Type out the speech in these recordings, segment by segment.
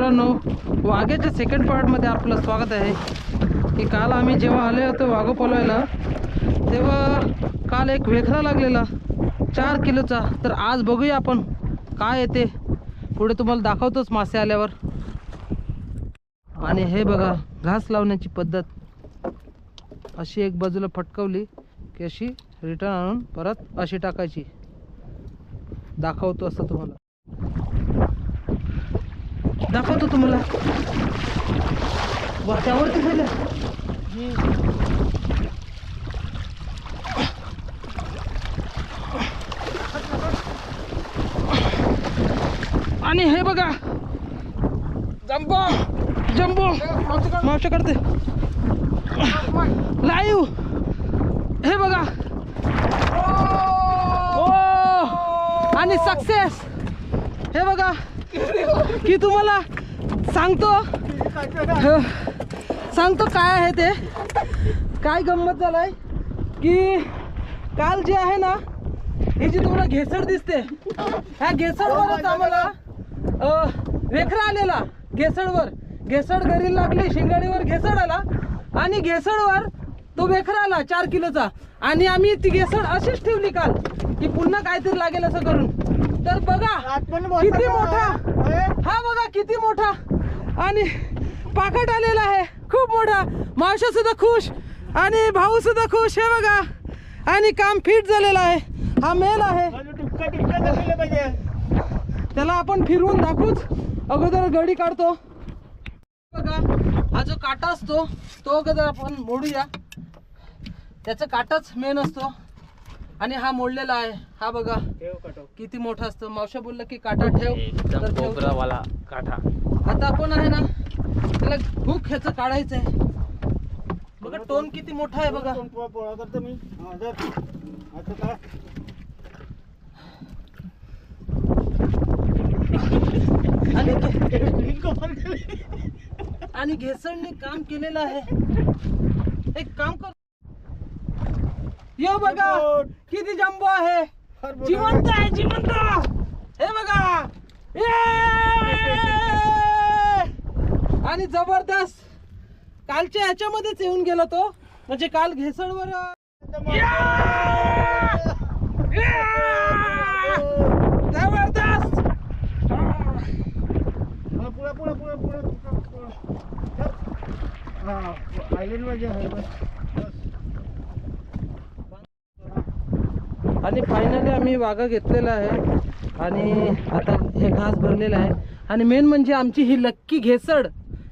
मित्रांनो, वाघ्याच्या सेकंड पार्टमध्ये आपलं स्वागत आहे. की काल आम्ही जेव्हा आले होतो वाघ पळवायला, तेव्हा काल एक वेखरा लागलेला 4 किलोचा. तर आज बघूया आपण काय येते, पुढे तुम्हाला दाखवतोच मासे आल्यावर. आणि हे बघा, घास लावण्याची पद्धत अशी एक बाजूला फटकवली की अशी रिटर्न आणून परत अशी टाकायची. दाखवतो असं तुम्हाला, दाखवतो तुम्हाला. त्यावरती झालं. आणि हे बघा, जंबो जंबो मावशा करते लाईव्ह. हे बघा, ओ आणि सक्सेस. हे बघा की तुम्हाला सांगतो काय आहे ते. काय गंमत झालाय की काल जे आहे ना, ही जी तुम्हाला घेसड दिसते, ह्या घेसडवरच आम्हाला वेखरा आलेला. घेसड घरी लागली, शिंगाडीवर घेसड आला आणि घेसडवर तो वेखरा आला 4 किलोचा. आणि आम्ही ती घेसड अशीच ठेवली काल की पुन्हा काहीतरी लागेल असं करून. तर बघा किती मोठा, हा बघा किती मोठा आणि पाकट आलेला आहे, खूप मोठा. मावशा सुद्धा खुश आणि भाऊ सुद्धा खुश. हे बघा, आणि काम फिट झालेलं आहे. हा मेल आहे, त्याला आपण फिरवून दाखवूच. अगोदर गडी काढतो. बघा, हा जो काटा असतो तो अगोदर आपण मोडूया. त्याचा काटाच मेन असतो आणि हा मोडलेला आहे. हा बघा किती मोठा असतो. मावशा बोललं की काटा ठेव, तर कोबरावाला काठा. आता आपण आहे ना, त्याला हुक ह्याचं काढायचं आहे. बघा टोन किती मोठा आहे बघा. आणि घेसडने काम केलेलं आहे. एक काम कर, यो बघा किती जंबो आहे, जिवंत आहे, जिवंत. हे बघा, आणि जबरदस्त. कालच्या ह्याच्यामध्येच येऊन गेला तो, म्हणजे काल घेसडवर जबरदस्त. आणि फायनली आम्ही वाघा घेतलेला आहे आणि आता हे घास भरलेला आहे. आणि मेन म्हणजे आमची ही लक्की घेसड,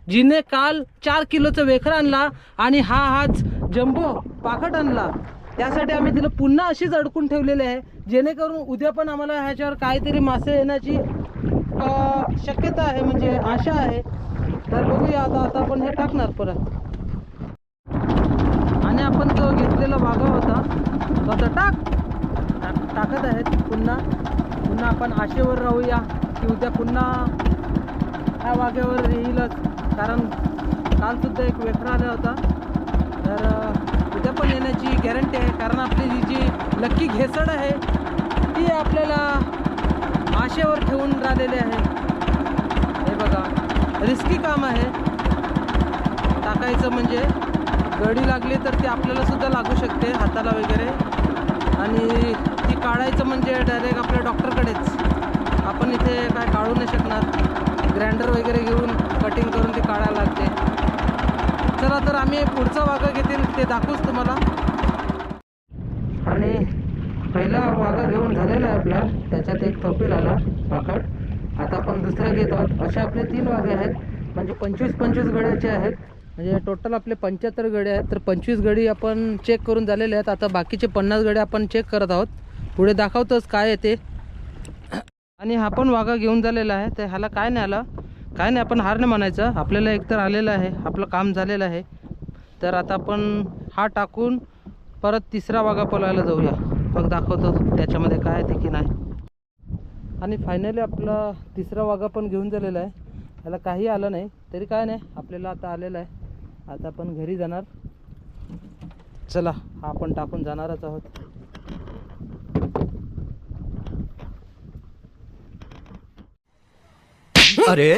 जिने काल 4 किलोचा वेखरा आणला आणि हाच जंबो पाकट आणला. त्यासाठी आम्ही तिला पुन्हा अशीच अडकून ठेवलेली आहे, जेणेकरून उद्या पण आम्हाला ह्याच्यावर काहीतरी मासे येण्याची शक्यता आहे, म्हणजे आशा आहे. तर बघूया आता आपण हे टाकणार परत. आणि आपण जो घेतलेला वाघा होता तो आता टाकत आहेत. पुन्हा आपण आशेवर राहूया की उद्या पुन्हा ह्या वाघ्यावर येईलच. कारण कालसुद्धा एक वेखरा आला होता, तर उद्या पण येण्याची गॅरंटी आहे. कारण आपली ही जी लक्की घेसड आहे ती आपल्याला आशेवर ठेवून राहिलेली आहे. हे बघा, रिस्की काम आहे टाकायचं. म्हणजे गडी लागली तर ती आपल्याला सुद्धा लागू शकते, हाताला वगैरे. आणि ती काढायचं म्हणजे डायरेक्ट आपल्या डॉक्टरकडेच. आपण इथे काय काढू नाही शकणार. ग्राइंडर वगैरे घेऊन कटिंग करून ती काढायला लागते. चला तर आम्ही पुढचा वाघा घेतील ते दाखवूच तुम्हाला. आणि पहिला वाघा घेऊन झालेला आहे आपला, त्याच्यात एक थोपील आला पाकट. आता आपण दुसरा घेत आहोत. असे आपले 3 वाघे आहेत, म्हणजे 25 गड्याचे आहेत. म्हणजे टोटल आपले 75 गडे आहेत. तर 25 गडी आपण चेक करून झालेले आहेत. आता बाकीचे 50 गडे आपण चेक करत आहोत. पुढे दाखवतोच काय येते. आणि हा पण वाघा घेऊन झालेला आहे. तर ह्याला काय नाही आलं, काय नाही, आपण हार नाही म्हणायचं. आपल्याला एकतर आलेलं आहे, आपलं काम झालेलं आहे. तर आता आपण हा टाकून परत तिसरा वाघा पळवायला जाऊया. मग दाखवतो त्याच्यामध्ये काय येते की नाही. आणि फायनली आपला तिसरा वाघा पण घेऊन झालेला आहे. त्याला काही आलं नाही तरी काय नाही, आपल्याला आता आलेलं आहे. आता आपण घरी जाणार. चला, हा आपण टाकून जाणारच आहोत. अरे